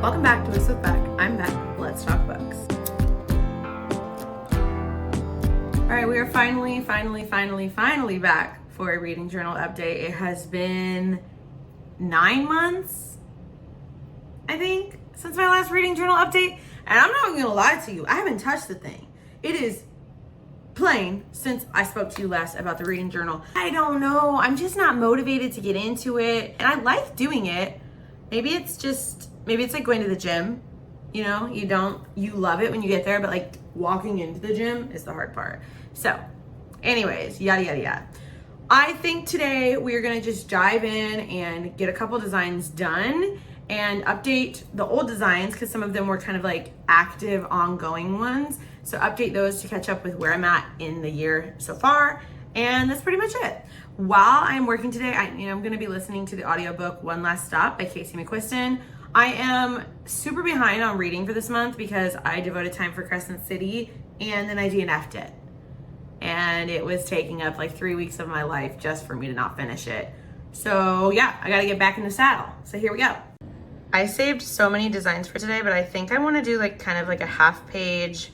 Welcome back to Us with Beck. I'm Beck. Let's talk books. All right, we are finally back for a reading journal update. It has been 9 months, I think, since my last reading journal update. And I'm not gonna lie to you, I haven't touched the thing. It is plain since I spoke to you last about the reading journal. I don't know, I'm just not motivated to get into it. And I like doing it. Maybe it's like going to the gym. You know, you love it when you get there, but like walking into the gym is the hard part. So anyways, yada, yada, yada. I think today we're gonna just dive in and get a couple designs done and update the old designs because some of them were kind of like active, ongoing ones. So update those to catch up with where I'm at in the year so far. And that's pretty much it. While I'm working today, I'm gonna be listening to the audiobook One Last Stop by Casey McQuiston. I am super behind on reading for this month because I devoted time for Crescent City and then I DNF'd it. And it was taking up like 3 weeks of my life just for me to not finish it. So yeah, I gotta get back in the saddle. So here we go. I saved so many designs for today, but I think I wanna do like kind of like a half page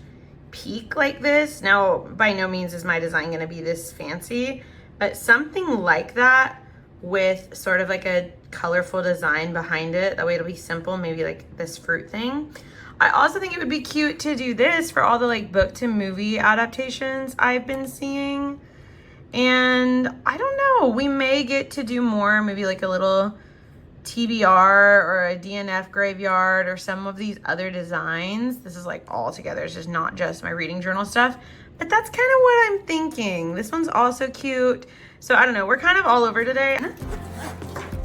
peek like this. Now, by no means is my design gonna be this fancy, but something like that with sort of like a colorful design behind it. That way it'll be simple, maybe like this fruit thing. I also think it would be cute to do this for all the like book to movie adaptations I've been seeing. And I don't know, we may get to do more, maybe like a little TBR or a DNF graveyard or some of these other designs. This is like all together, it's just not just my reading journal stuff, but that's kind of what I'm thinking. This one's also cute. So I don't know, we're kind of all over today.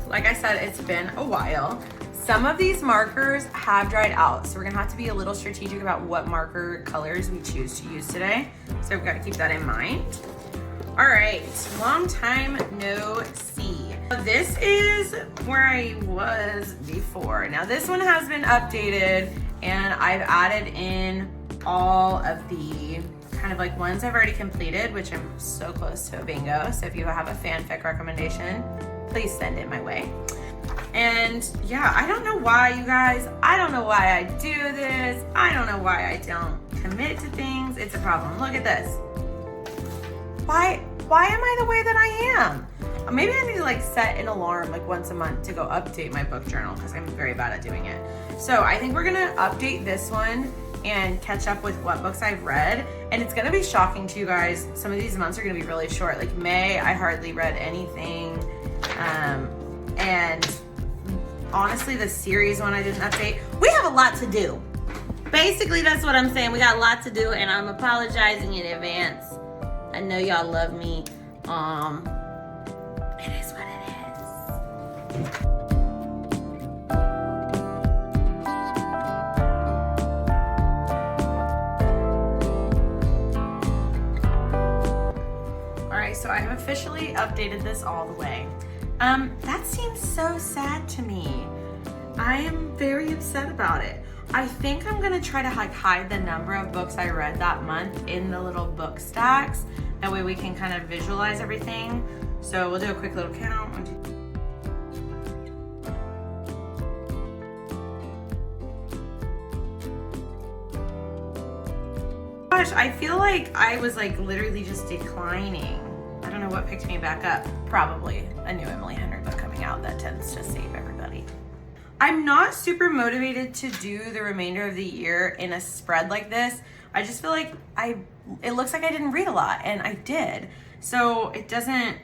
Like I said, it's been a while. Some of these markers have dried out, so we're gonna have to be a little strategic about what marker colors we choose to use today. So we've got to keep that in mind. All right, long time no see. This is where I was before. Now this one has been updated and I've added in all of the kind of like ones I've already completed, which I'm so close to a bingo. So if you have a fanfic recommendation, please send it my way. And yeah, I don't know why, you guys. I don't know why I do this. I don't know why I don't commit to things. It's a problem. Look at this. Why am I the way that I am? Maybe I need to like set an alarm like once a month to go update my book journal because I'm very bad at doing it. So I think we're gonna update this one and catch up with what books I've read. And it's gonna be shocking to you guys. Some of these months are gonna be really short. Like May, I hardly read anything. And honestly, the series one I didn't update. We have a lot to do. Basically, that's what I'm saying. We got a lot to do and I'm apologizing in advance. I know y'all love me. It is what it is. All right, so I have officially updated this all the way. That seems so sad to me. I am very upset about it. I think I'm gonna try to like hide the number of books I read that month in the little book stacks. That way we can kind of visualize everything. So we'll do a quick little count. Gosh, I feel like I was like literally just declining. I don't know what picked me back up. Probably a new Emily Henry book coming out that tends to save everybody. I'm not super motivated to do the remainder of the year in a spread like this. I just feel like it looks like I didn't read a lot and I did. So it doesn't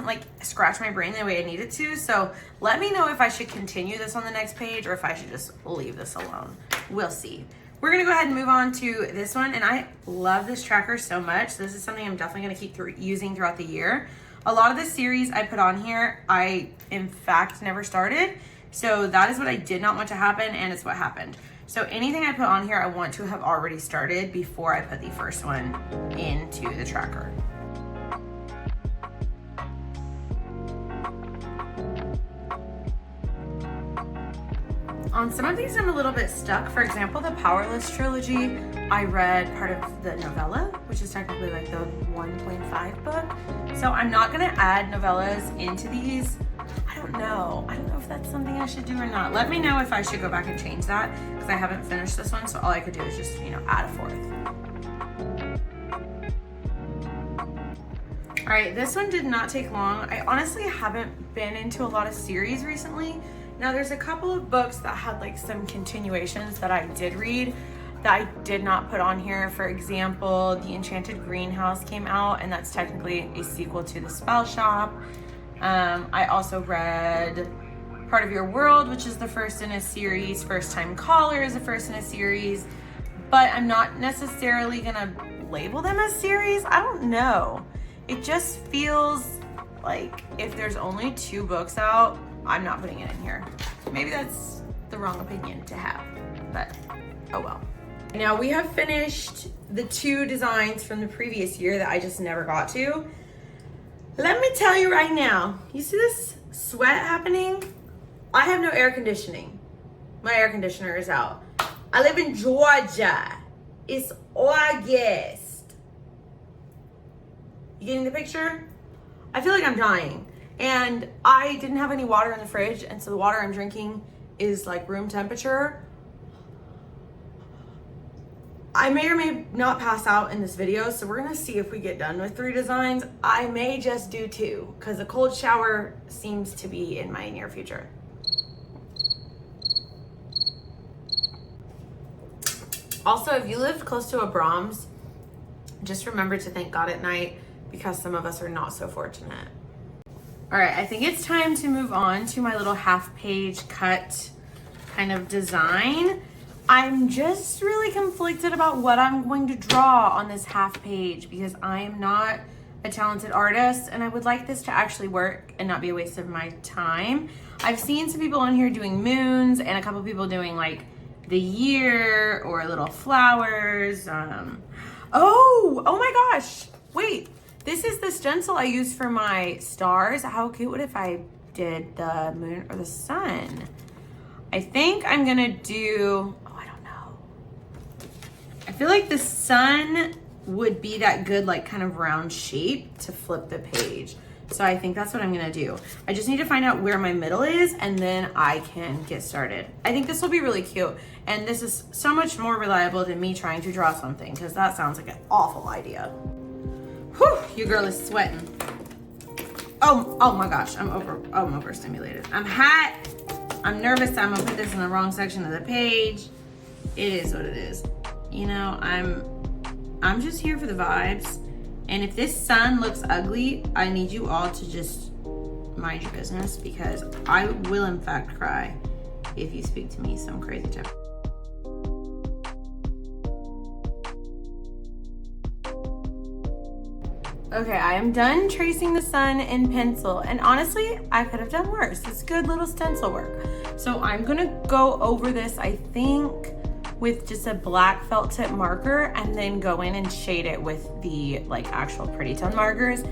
like scratch my brain the way I need it to. So let me know if I should continue this on the next page or if I should just leave this alone. We'll see. We're gonna go ahead and move on to this one. And I love this tracker so much. This is something I'm definitely gonna keep using throughout the year. A lot of the series I put on here, I in fact never started. So that is what I did not want to happen and it's what happened. So anything I put on here, I want to have already started before I put the first one into the tracker. On some of these, I'm a little bit stuck. For example, the Powerless trilogy, I read part of the novella, which is technically like the 1.5 book. So I'm not gonna add novellas into these. I don't don't know. I don't know if that's something I should do or not. Let me know if I should go back and change that, because I haven't finished this one, so all I could do is just, you know, add a fourth. All right, this one did not take long. I honestly haven't been into a lot of series recently. Now there's a couple of books that had like some continuations that I did read that I did not put on here. For example, The Enchanted Greenhouse came out, and that's technically a sequel to The Spell Shop. I also read Part of Your World, which is the first in a series. First Time Caller is the first in a series, but I'm not necessarily gonna label them as series. I don't know. It just feels like if there's only 2 books out, I'm not putting it in here. Maybe that's the wrong opinion to have, but oh well. Now we have finished the 2 designs from the previous year that I just never got to. Let me tell you right now, you see this sweat happening? I have no air conditioning. My air conditioner is out. I live in Georgia. It's August. You getting the picture? I feel like I'm dying. And I didn't have any water in the fridge, and so the water I'm drinking is like room temperature. I may or may not pass out in this video, so we're gonna see if we get done with 3 designs. I may just do 2, because a cold shower seems to be in my near future. Also, if you lived close to a Brahms, just remember to thank God at night, because some of us are not so fortunate. All right, I think it's time to move on to my little half-page cut kind of design. I'm just really conflicted about what I'm going to draw on this half page, because I am not a talented artist, and I would like this to actually work and not be a waste of my time. I've seen some people on here doing moons, and a couple people doing like the year or little flowers. Oh my gosh, wait. This is the stencil I used for my stars. How cute would it if I did the moon or the sun? I think I'm gonna do, oh, I don't know. I feel like the sun would be that good, like kind of round shape to flip the page. So I think that's what I'm gonna do. I just need to find out where my middle is, and then I can get started. I think this will be really cute. And this is so much more reliable than me trying to draw something, because that sounds like an awful idea. Whew, your girl is sweating. Oh my gosh, I'm overstimulated. I'm hot. I'm nervous. I'm gonna put this in the wrong section of the page. It is what it is. You know, I'm just here for the vibes. And if this sun looks ugly, I need you all to just mind your business, because I will in fact cry if you speak to me some crazy type. Okay, I am done tracing the sun in pencil, and honestly, I could have done worse. It's good little stencil work. So I'm gonna go over this, I think, with just a black felt tip marker, and then go in and shade it with the like actual Pretty Tone markers.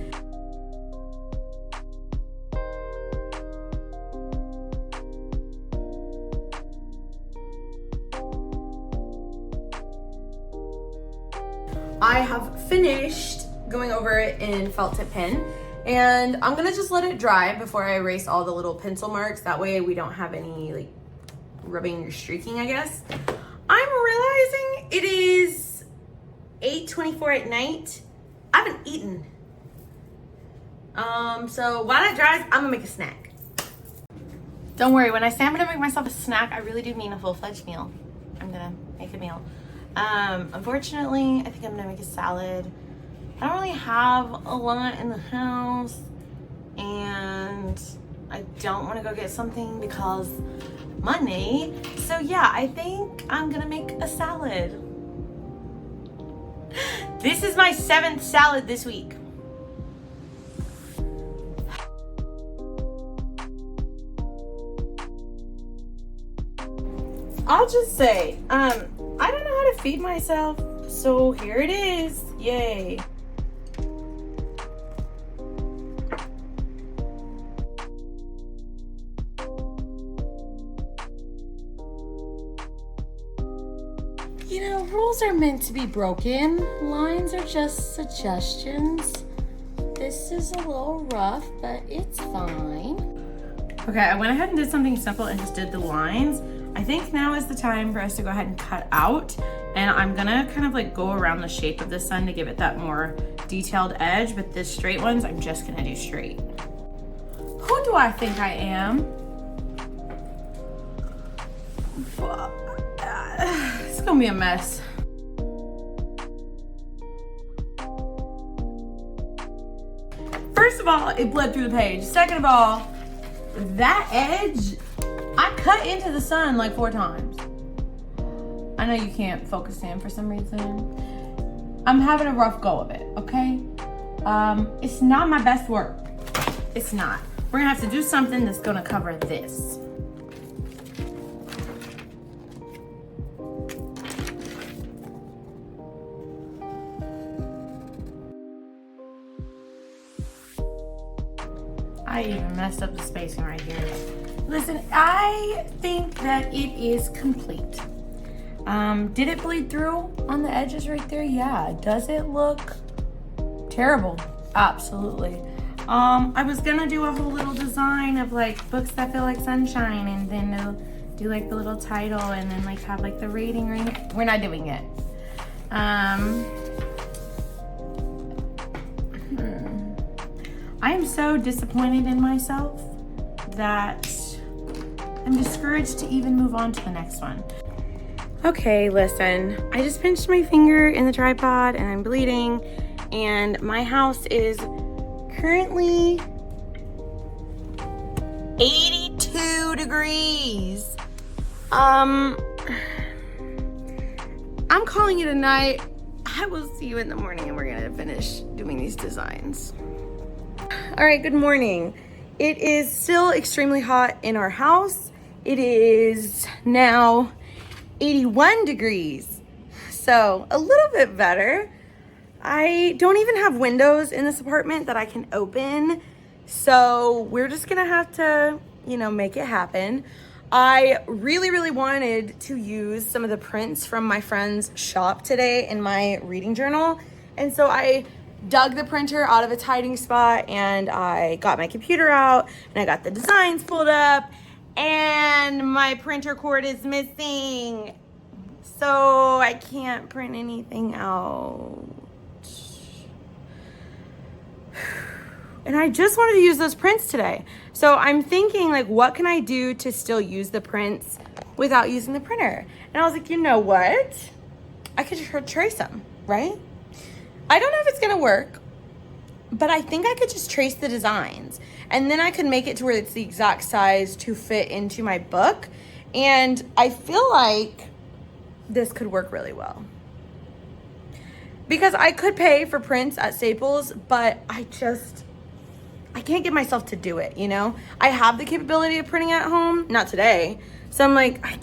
I have finished going over it in felt tip pen, and I'm gonna just let it dry before I erase all the little pencil marks. That way we don't have any like rubbing or streaking, I guess. I'm realizing it is 8:24 at night. I haven't eaten. So while it dries, I'm gonna make a snack. Don't worry, when I say I'm gonna make myself a snack, I really do mean a full-fledged meal. I'm gonna make a meal. Unfortunately, I think I'm gonna make a salad. I don't really have a lot in the house, and I don't want to go get something because money. So yeah, I think I'm gonna make a salad. This is my 7th salad this week. I'll just say, I don't know how to feed myself, so here it is. Yay. You know, rules are meant to be broken. Lines are just suggestions. This is a little rough, but it's fine. Okay, I went ahead and did something simple and just did the lines. I think now is the time for us to go ahead and cut out. And I'm gonna kind of like go around the shape of the sun to give it that more detailed edge, but the straight ones, I'm just gonna do straight. Who do I think I am? It's gonna be a mess. First of all, it bled through the page. Second of all, that edge, I cut into the sun like 4 times. I know you can't focus in for some reason. I'm having a rough go of it, okay? It's not my best work. It's not. We're gonna have to do something that's gonna cover this. I even messed up the spacing right here. Listen, I think that it is complete. Did it bleed through on the edges right there? Yeah. Does it look terrible? Absolutely. I was gonna do a whole little design of like books that feel like sunshine, and then do like the little title, and then like have like the rating right here. We're not doing it. I am so disappointed in myself that I'm discouraged to even move on to the next one. Okay, listen, I just pinched my finger in the tripod and I'm bleeding, and my house is currently 82 degrees. I'm calling it a night. I will see you in the morning and we're gonna finish doing these designs. All right, good morning. It is still extremely hot in our house. It is now 81 degrees, so a little bit better. I don't even have windows in this apartment that I can open, so we're just gonna have to, make it happen. I really wanted to use some of the prints from my friend's shop today in my reading journal, and so I dug the printer out of its hiding spot, and I got my computer out and I got the designs pulled up, and my printer cord is missing, so I can't print anything out. And I just wanted to use those prints today. So I'm thinking, like, what can I do to still use the prints without using the printer? And I was like, you know what? I could trace them, right? I don't know if it's gonna work, but I think I could just trace the designs, and then I could make it to where it's the exact size to fit into my book. And I feel like this could work really well, because I could pay for prints at Staples, but I can't get myself to do it, I have the capability of printing at home, not today. So I'm like, I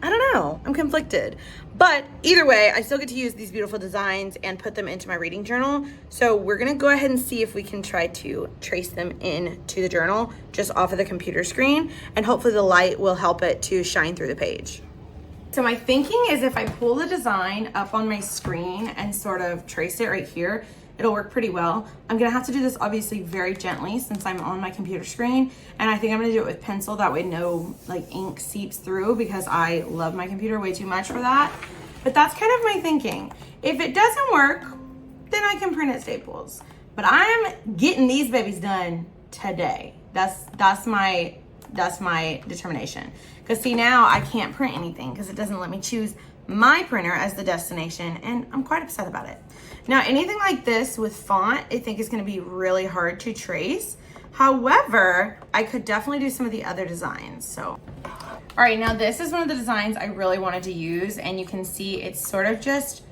don't know, I'm conflicted. But either way, I still get to use these beautiful designs and put them into my reading journal. So we're gonna go ahead and see if we can try to trace them into the journal just off of the computer screen, and hopefully the light will help it to shine through the page. So my thinking is, if I pull the design up on my screen and sort of trace it right here, it'll work pretty well. I'm gonna have to do this obviously very gently since I'm on my computer screen, and I think I'm gonna do it with pencil, that way no ink seeps through, because I love my computer way too much for that. But that's kind of my thinking. If it doesn't work, then I can print at Staples. But I'm getting these babies done today. That's my determination. Because see, now I can't print anything because it doesn't let me choose my printer as the destination, and I'm quite upset about it. Now, anything like this with font, I think is gonna be really hard to trace. However, I could definitely do some of the other designs, so. All right, now this is one of the designs I really wanted to use, and you can see it's sort of just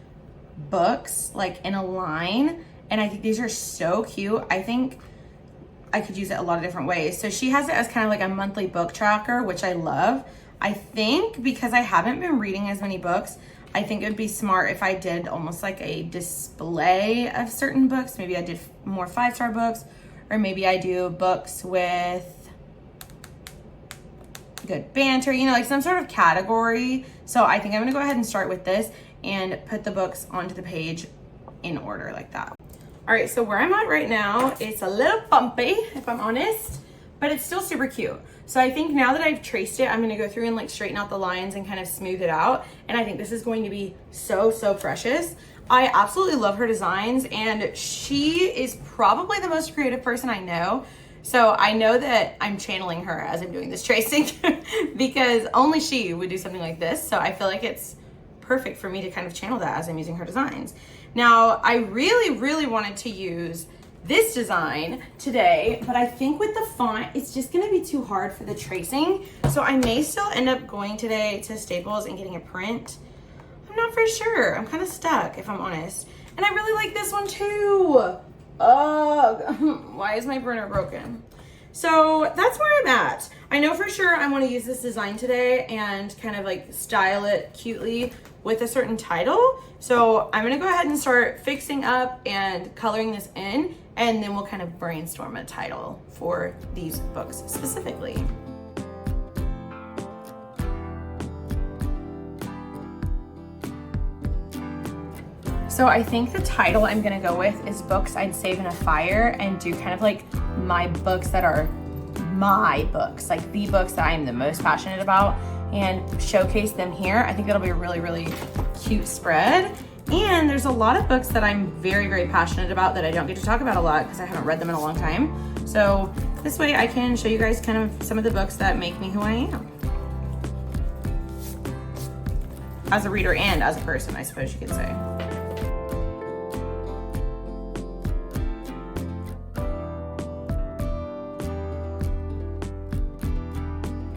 books like in a line, and I think these are so cute. I think I could use it a lot of different ways. So she has it as kind of like a monthly book tracker, which I love. I think because I haven't been reading as many books, I think it would be smart if I did almost like a display of certain books. Maybe I did more 5-star books, or maybe I do books with good banter, like some sort of category. So I think I'm gonna go ahead and start with this and put the books onto the page in order like that. All right, so where I'm at right now, it's a little bumpy, if I'm honest, but it's still super cute. So I think now that I've traced it, I'm gonna go through and like straighten out the lines and kind of smooth it out. And I think this is going to be so, so precious. I absolutely love her designs, and she is probably the most creative person I know. So I know that I'm channeling her as I'm doing this tracing because only she would do something like this. So I feel like it's perfect for me to kind of channel that as I'm using her designs. Now, I really, really wanted to use this design today, but I think with the font, it's just gonna be too hard for the tracing. So I may still end up going today to Staples and getting a print. I'm not for sure. I'm kind of stuck, if I'm honest. And I really like this one too. Why is my printer broken? So that's where I'm at. I know for sure I want to use this design today and kind of like style it cutely with a certain title. So I'm gonna go ahead and start fixing up and coloring this in, and then we'll kind of brainstorm a title for these books specifically. So I think the title I'm gonna go with is Books I'd Save in a Fire, and do kind of like my books that are my books, like the books that I am the most passionate about, and showcase them here. I think that'll be a really, really cute spread. And there's a lot of books that I'm very, very passionate about that I don't get to talk about a lot because I haven't read them in a long time. So this way I can show you guys kind of some of the books that make me who I am. As a reader and as a person, I suppose you could say.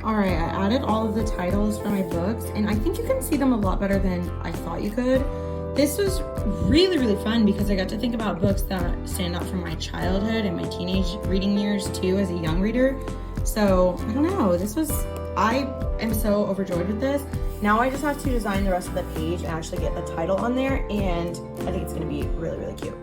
All right, I added all of the titles for my books, and I think you can see them a lot better than I thought you could. This was really, really fun because I got to think about books that stand out from my childhood and my teenage reading years too as a young reader. So I don't know, I am so overjoyed with this. Now I just have to design the rest of the page and actually get the title on there, and I think it's gonna be really, really cute.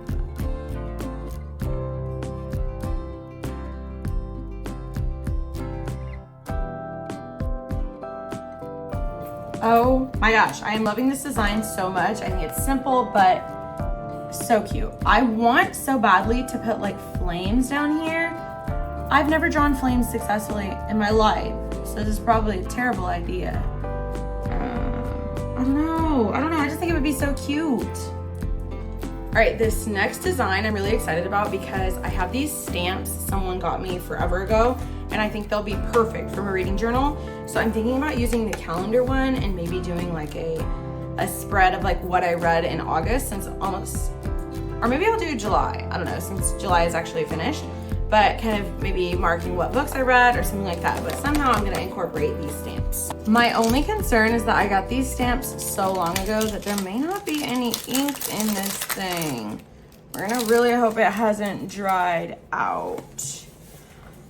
Oh my gosh, I am loving this design so much. I think it's simple, but so cute. I want so badly to put like flames down here. I've never drawn flames successfully in my life, so this is probably a terrible idea. I don't know, I just think it would be so cute. All right, this next design I'm really excited about because I have these stamps someone got me forever ago, and I think they'll be perfect for my reading journal. So I'm thinking about using the calendar one and maybe doing like a spread of like what I read in August, since almost, or maybe I'll do July. I don't know, since July is actually finished, but kind of maybe marking what books I read or something like that. But somehow I'm gonna incorporate these stamps. My only concern is that I got these stamps so long ago that there may not be any ink in this thing. We're gonna really hope it hasn't dried out.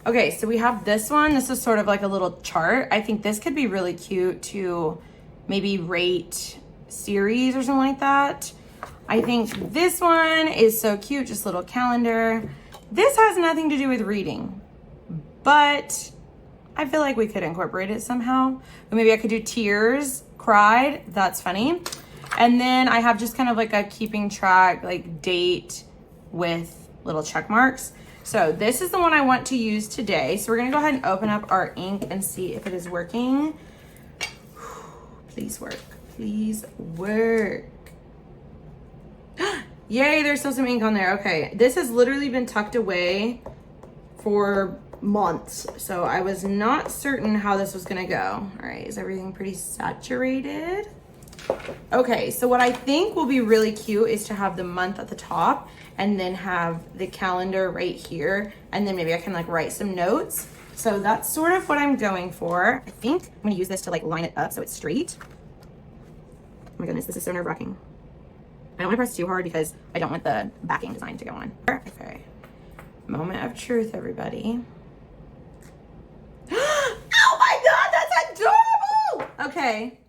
Okay, so we have this one. This is sort of like a little chart. I think this could be really cute to maybe rate series or something like that. I think this one is so cute, just a little calendar. This has nothing to do with reading, but I feel like we could incorporate it somehow. Or maybe I could do tears, cried, that's funny. And then I have just kind of like a keeping track, like date with little check marks. So this is the one I want to use today. So we're gonna go ahead and open up our ink and see if it is working. Please work, please work. Yay, there's still some ink on there. Okay, this has literally been tucked away for months, so I was not certain how this was gonna go. All right, is everything pretty saturated? Okay, so what I think will be really cute is to have the month at the top and then have the calendar right here, and then maybe I can like write some notes. So that's sort of what I'm going for. I think I'm gonna use this to like line it up so it's straight. Oh my goodness, this is so nerve-wracking. I don't want to press too hard because I don't want the backing design to go on. Okay, moment of truth, everybody. Oh my God, that's adorable! Okay,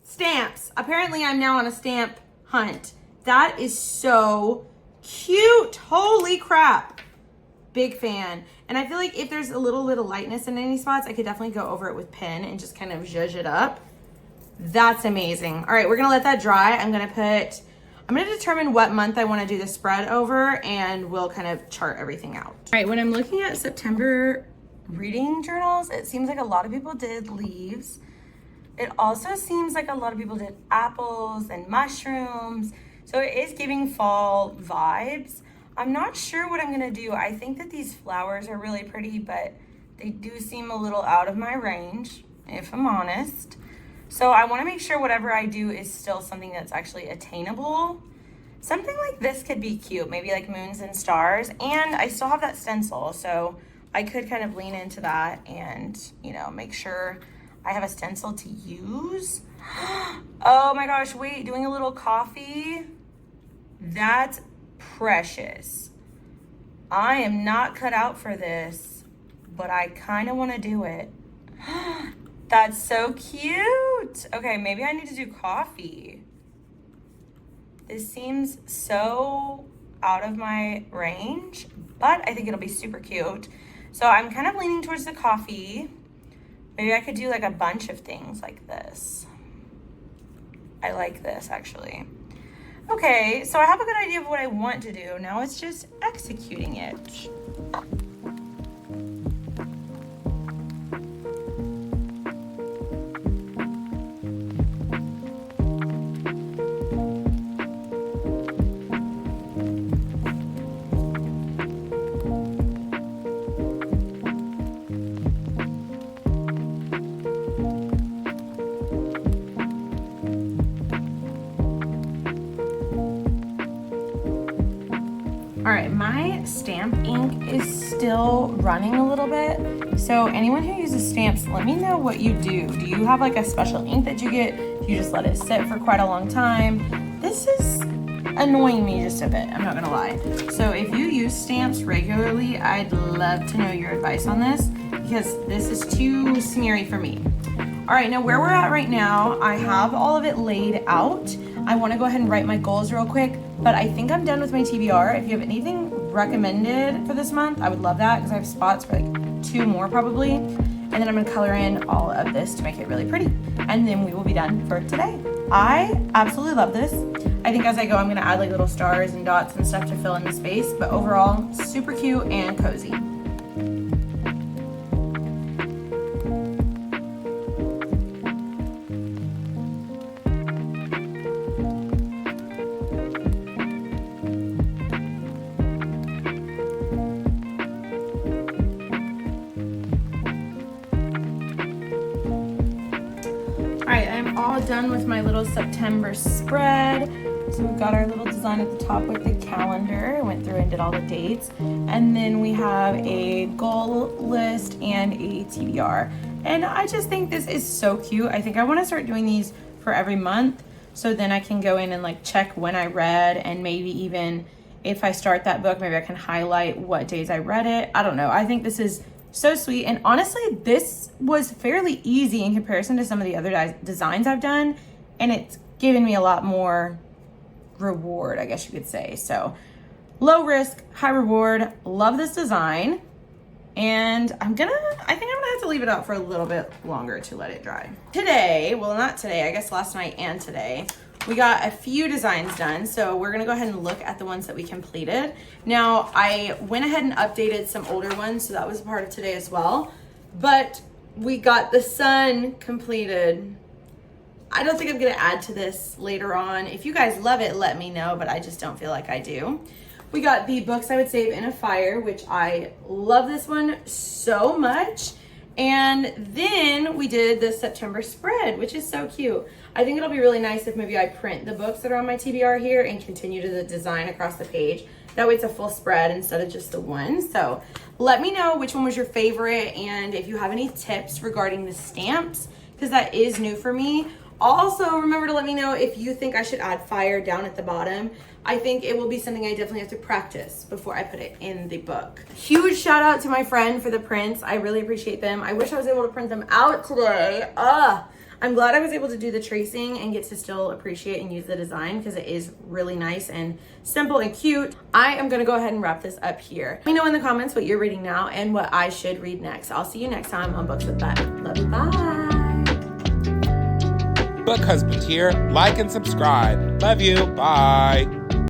stamps. Apparently I'm now on a stamp hunt. That is so cute. Holy crap. Big fan. And I feel like if there's a little bit of lightness in any spots, I could definitely go over it with pen and just kind of zhuzh it up. That's amazing. All right, we're gonna let that dry. I'm gonna determine what month I wanna do the spread over, and we'll kind of chart everything out. All right, when I'm looking at September reading journals. It seems like a lot of people did leaves. It also seems like a lot of people did apples and mushrooms. So it is giving fall vibes. I'm not sure what I'm gonna do. I think that these flowers are really pretty, but they do seem a little out of my range, if I'm honest. So I wanna make sure whatever I do is still something that's actually attainable. Something like this could be cute, maybe like moons and stars. And I still have that stencil, so I could kind of lean into that and, you know, make sure I have a stencil to use. Oh my gosh, wait, doing a little coffee? That's precious. I am not cut out for this, but I kind of want to do it. That's so cute. Okay, maybe I need to do coffee. This seems so out of my range, but I think it'll be super cute. So I'm kind of leaning towards the coffee. Maybe I could do like a bunch of things like this. I like this actually. Okay, so I have a good idea of what I want to do. Now it's just executing it. All right, my stamp ink is still running a little bit. So anyone who uses stamps, let me know what you do. Do you have like a special ink that you get? Do you just let it sit for quite a long time? This is annoying me just a bit, I'm not gonna lie. So if you use stamps regularly, I'd love to know your advice on this because this is too smeary for me. All right, now where we're at right now, I have all of it laid out. I wanna go ahead and write my goals real quick, but I think I'm done with my TBR. If you have anything recommended for this month, I would love that because I have spots for like 2 more probably. And then I'm gonna color in all of this to make it really pretty. And then we will be done for today. I absolutely love this. I think as I go, I'm gonna add like little stars and dots and stuff to fill in the space, but overall, super cute and cozy. All done with my little September spread. So we've got our little design at the top with the calendar. I went through and did all the dates. And then we have a goal list and a TBR. And I just think this is so cute. I think I want to start doing these for every month. So then I can go in and like check when I read, and maybe even if I start that book, maybe I can highlight what days I read it. I don't know. I think this is so sweet. And honestly, this was fairly easy in comparison to some of the other designs I've done. And it's given me a lot more reward, I guess you could say. So low risk, high reward. Love this design. And I think I'm gonna have to leave it out for a little bit longer to let it dry. Today, well, not today, I guess last night and today, we got a few designs done, so we're gonna go ahead and look at the ones that we completed. Now, I went ahead and updated some older ones, so that was a part of today as well. But we got the sun completed. I don't think I'm gonna add to this later on. If you guys love it, let me know, but I just don't feel like I do. We got the Books I Would Save in a Fire, which I love this one so much. And then we did the September spread, which is so cute. I think it'll be really nice if maybe I print the books that are on my TBR here and continue to the design across the page. That way it's a full spread instead of just the one. So let me know which one was your favorite and if you have any tips regarding the stamps, because that is new for me. Also, remember to let me know if you think I should add fire down at the bottom. I think it will be something I definitely have to practice before I put it in the book. Huge shout out to my friend for the prints. I really appreciate them. I wish I was able to print them out today. I'm glad I was able to do the tracing and get to still appreciate and use the design because it is really nice and simple and cute. I am gonna go ahead and wrap this up here. Let me know in the comments what you're reading now and what I should read next. I'll see you next time on Books with Bet. Love you, bye. Book Husband here. Like and subscribe. Love you. Bye.